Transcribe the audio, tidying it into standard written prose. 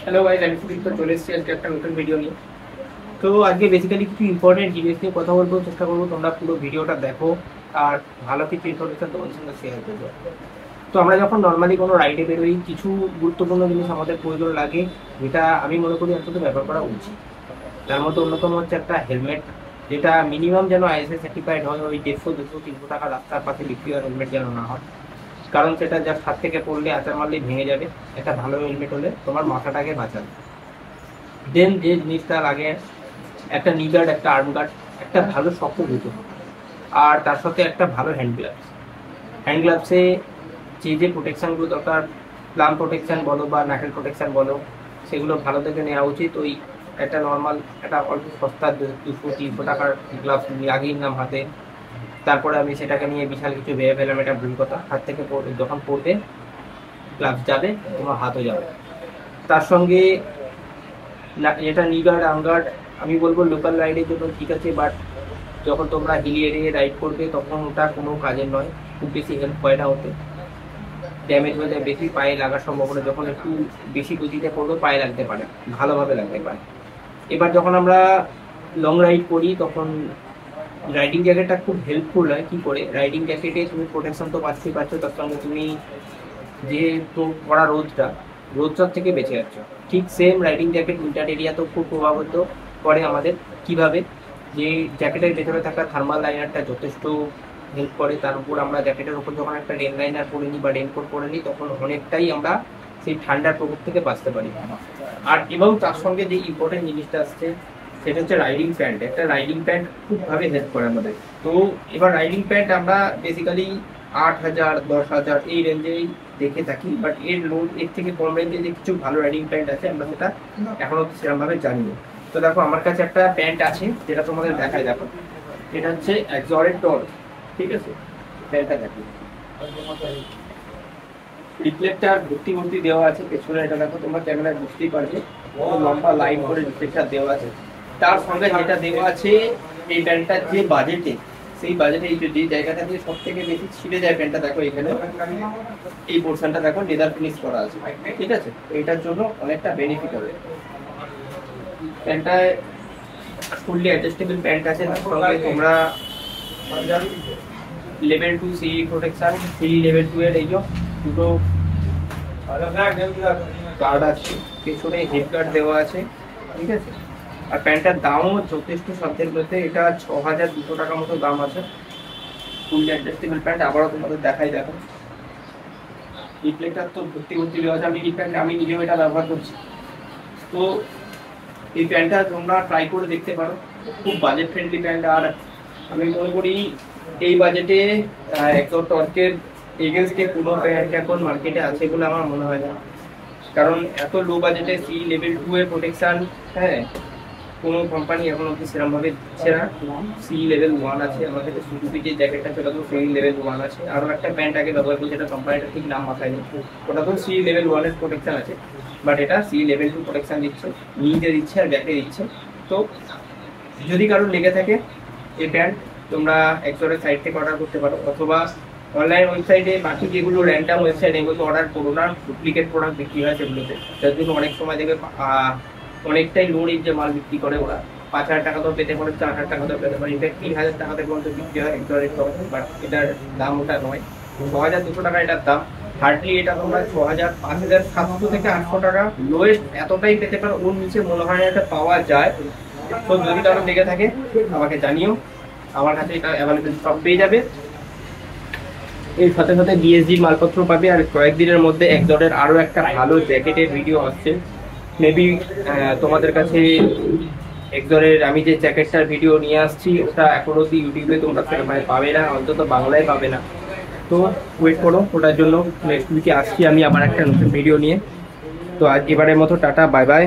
Hello guys, আমি সুদীপ্ত চলে এসেছি আজকে একটা নতুন ভিডিও নিয়ে। তো আজকে বেসিক্যালি কিছু ইম্পর্টেন্ট জিনিস নিয়ে কথা বলবো, চেষ্টা করবো তোমরা পুরো ভিডিওটা দেখো আর ভালো কিছু ইনফরমেশন তোমাদের সঙ্গে শেয়ার করবো। তো আমরা যখন নর্মালি কোনো রাইডে বেরোই, কিছু গুরুত্বপূর্ণ জিনিস আমাদের প্রয়োজন লাগে, যেটা আমি মনে করি অন্তত ব্যবহার করা উচিত। তার মধ্যে অন্যতম হচ্ছে একটা হেলমেট, যেটা মিনিমাম যেন আইএসএ সার্টিফাইড হয়। ওই 150-200-300 টাকা রাস্তার পাশে বিক্রি হয় হেলমেট যেন না হয়, কারণ সেটা জাস্ট হাত থেকে পড়লে আচার মারলে ভেঙে যাবে। একটা ভালো হেলমেট হলে তোমার মাথাটাকে বাঁচাবে। দেন যে জিনিসটা লাগে, একটা নি গার্ড, একটা আর্ম গার্ড, একটা ভালো শক্ত জুতো, আর তার সাথে একটা ভালো হ্যান্ড গ্লাভস। হ্যান্ড গ্লাভসে যে প্রোটেকশানগুলো দরকার, প্লাম প্রোটেকশান বলো বা নাকেল প্রোটেকশান বলো, সেগুলো ভালো থেকে নেওয়া উচিত। ওই একটা নর্মাল একটা অল্প সস্তা 200-300 টাকার গ্লাভস লাগিয়ে নিলাম হাতে, তারপরে আমি সেটাকে নিয়ে বিশাল কিছু ভেবে ফেলাম। এটা ভুল কথা। হাত থেকে যখন পড়বে গ্লাভস যাবে, তোমার হাতও যাবে। তার সঙ্গে এটা নি গার্ড, আর্ম গার্ড আমি বলবো লোকাল রাইডের জন্য ঠিক আছে, বাট যখন তোমরা হিলি এরিয়ায় রাইড করবে তখন ওটা কোনো কাজের নয়, খুব বেশি হেল্প হয় না। ওতে ড্যামেজ হয়ে যায়, বেশি পায়ে লাগার সম্ভাবনা, যখন একটু বেশি গতিতে পড়বে পায়ে লাগতে পারে, ভালোভাবে লাগতে পারে। এবার যখন আমরা লং রাইড করি তখন রাইডিং জ্যাকেটটা খুব হেল্পফুল হয়। কি করে? রাইডিং জ্যাকেটে তুমি প্রোটেকশন তো পাচ্ছেই পাচ্ছ, তার সঙ্গে তুমি যে তো পড়া রোদটার থেকে বেঁচে যাচ্ছ। ঠিক সেম রাইডিং জ্যাকেট উইন্টার এরিয়াতেও খুব প্রভাবিত করে আমাদের। কিভাবে? যে জ্যাকেটের ভেতরে থাকা থার্মাল লাইনারটা যথেষ্ট হেল্প করে। তার উপর আমরা জ্যাকেটের উপর যখন একটা রেন লাইনার পরে নিই বা রেনকোট পরে নিই, তখন অনেকটাই আমরা সেই ঠান্ডার প্রকোপ থেকে বাঁচতে পারি। আর এবং তার সঙ্গে যে ইম্পর্টেন্ট জিনিসটা আসছে, সেটা হচ্ছে রাইডিং প্যান্ট। একটা রাইডিং প্যান্ট খুবভাবে হেল্প করে আমাদের। তো এবার রাইডিং প্যান্ট আমরা বেসিক্যালি 8,000 10,000 এই রেঞ্জেই দেখে থাকি, বাট এর থেকে কম রেঞ্জে যে কিছু ভালো রাইডিং প্যান্ট আছে আমরা সেটা এখনো সেরকমভাবে জানি না। তো দেখো, আমার কাছে একটা প্যান্ট আছে যেটা তোমাদের দেখায়। দেখো, এটা হচ্ছে এক্সরের টর্ক, ঠিক আছে? প্যান্টটা দেখো, রিফ্লেক্টার ভর্তি ভর্তি দেওয়া আছে পেছনে। এটা দেখো, তোমরা ক্যামেরায় বুঝতেই পারবে, লম্বা লাইন করে রিফ্লেক্টার দেওয়া আছে। তার সঙ্গে যেটা দেওয়া আছে, এই প্যান্টটার যে বাজেটে, সেই বাজেটে এই যে জায়গাটা দিয়ে সব থেকে বেশি ছিঁড়ে যায় প্যান্টটা, দেখো এখানে এই পোর্শনটা দেখো লেদার ফিনিশ করা আছে, ঠিক আছে? এটার জন্য অনেকটা বেনিফিট হবে। প্যান্টটায় ফুললি অ্যাডজাস্টেবল প্যান্ট আছে। তার সঙ্গে তোমরা level 2 C protection, C level 2 এর এই যে দুটো গার্ড আছে, পেছনে হেড গার্ড দেওয়া আছে, ঠিক আছে? আর প্যান্টটার দামও যথেষ্ট সাধ্যের মধ্যে। এটা 6,200 টাকা মতো দাম আছে। Fully adjustable pant. আবারও তোমাদের দেখাই, দেখো রিফ্লেক্টার তো ভর্তি ভর্তি দেওয়া আছে। আমি নিজেও এটা ব্যবহার করছি। তো এই প্যান্টটা তোমরা ট্রাই করে দেখতে পারো, খুব বাজেট ফ্রেন্ডলি প্যান্ট। আর আমি মনে করি এই বাজেটে একদম টর্কের এগেন্স্টে কোনো প্যান্ট এখন মার্কেটে আছে বলে আমার মনে হয় না। কারণ এত লো বাজেটে সি লেভেল 2 এর প্রোটেকশন, হ্যাঁ, কোনো কোম্পানি এখন অব্দি সেরকমভাবে দিচ্ছে না। সি লেভেল 1 আছে আমার কাছে, সুজুকি যে জ্যাকেটটা সেটা তো সি লেভেল 1 আছে। আরও একটা প্যান্ট আগে ব্যবহার করছি, যেটা কোম্পানিটা ঠিক নাম মাথায় নেই, ওটা তো সি লেভেল 1 এর প্রোটেকশন আছে, বাট এটা সি লেভেল 2 প্রোটেকশন দিচ্ছে, নিচে দিচ্ছে আর ব্যাকে দিচ্ছে। তো যদি কারোর লেগে থাকে এই প্যান্ট, তোমরা এক্সরের সাইট থেকে অর্ডার করতে পারো, অথবা অনলাইন ওয়েবসাইটে বাকি যেগুলো র্যান্ডাম ওয়েবসাইট, এগুলো অর্ডার করো না। ডুপ্লিকেট প্রোডাক্ট বিক্রি হয় সেগুলোতে, যার জন্য অনেক সময় দেখবে অনেকটাই লো রেঞ্জে মাল বিক্রি করে ওরা। 5,000 টাকা তো পেতে পারে, 4,000 টাকা তো পেতে পারে, ইনফ্যাক্ট 3,000 টাকাতে পর্যন্ত বিক্রি হয় এক্সরের টপ, বাট এটার দাম ওটা নয়। 6,200 টাকা এটার দাম। হার্ডলি এটা তোমরা 6,000, 5,700 থেকে 800 টাকা লোয়েস্ট এতটাই পেতে পারো। ওর নিচে মনে হয় এটা পাওয়া যায়। তো যদি কারো লেগে থাকে আমাকে জানিও, আমার কাছে এটা অ্যাভেলেবেল সব পেয়ে যাবে। এর সাথে সাথে বিএসজি মালপত্র পাবে। আর কয়েকদিনের মধ্যে একজনের আরও একটা ভালো জ্যাকেটের ভিডিও আসছে। মেবি তোমাদের কাছে একজনের আমি যে জ্যাকেটটার ভিডিও নিয়ে আসছি, ওটা এখন অব্দি ইউটিউবে তোমরা পাবে না, অন্তত বাংলায় পাবে না। তো ওয়েট করো ওটার জন্য। নেক্সট উইকে আসছি আমি আবার একটা নতুন ভিডিও নিয়ে। তো আজ এবারের মতো টাটা, বাই বাই।